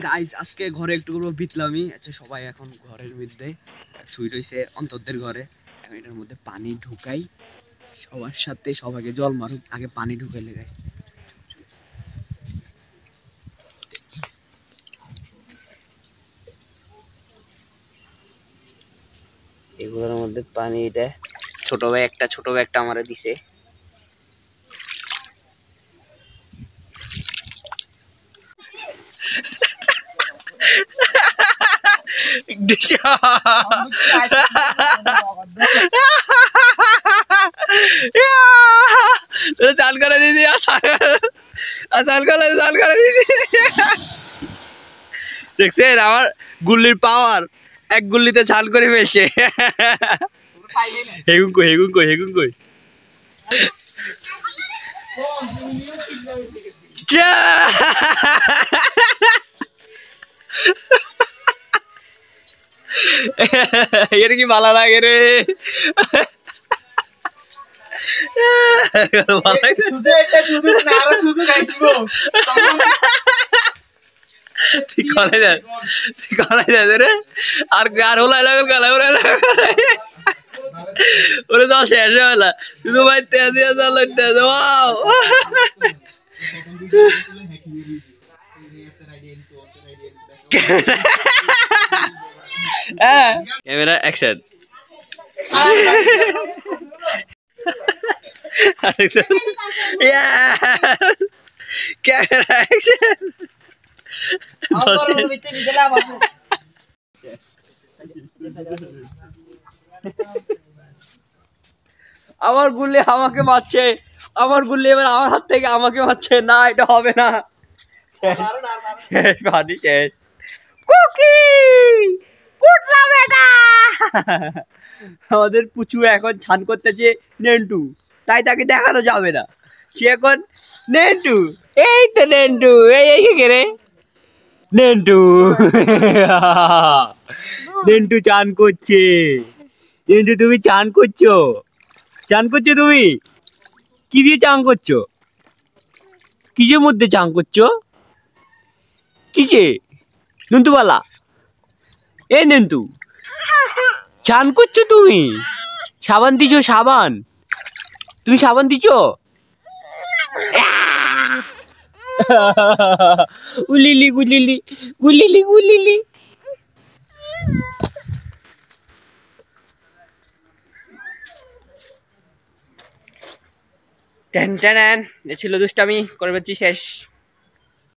Guys আজকে ঘরে একটু করবো বিতলামি। আচ্ছা সবাই এখন ঘরের মধ্যে শুয়ে রয়েছে অন্তরদের ঘরে। এখন এটার মধ্যে পানি ঢুকাই, সবার সাথে সবাইকে জল মারুক, আগে পানি ঢুকাইলে গাইস। এগুলোর মধ্যে পানি, এটা ছোট ভাই একটা আমারে দিছে। চাল করে দিদি, চাল করে দিদি। দেখছেন আমার গুল্লির পাওয়ার, এক গুল্লিতে ছাল করে ফেলছে। হেগুন কই এর কি ভালো লাগে রে। ওরে তো শেষ হলা শুধু ভাই তেজ দিয়ে চলো তেজ। Camera action. Camera action. আমার গুলি আমাকে মারছে, আমার গুলি এবার আমার হাত থেকে আমাকে মারছে। না এটা হবে না। পানি শেষ। আমাদের পুচু এখন ছান করতেছে নেন্টু, তাই তাকে দেখানো যাবে না। সে এখন নেন্টু, এই তো নেন্টু, এই কে রে নেন্টু। নেন্টু চান করছে। নেন্টু তুমি চান করছো তুমি? কি দিয়ে চান করছো? কিসের মধ্যে চান করছো? কিসে নন্টুবালা? এ নেন্টু চান করছো তুমি? সাবান দিছো? সাবান তুমি সাবান দিছো? উলিলি গুলিলি গুলিলি গুলিলি। টেন টেন ছিল দুষ্টামি করে পাচ্ছি শেষ।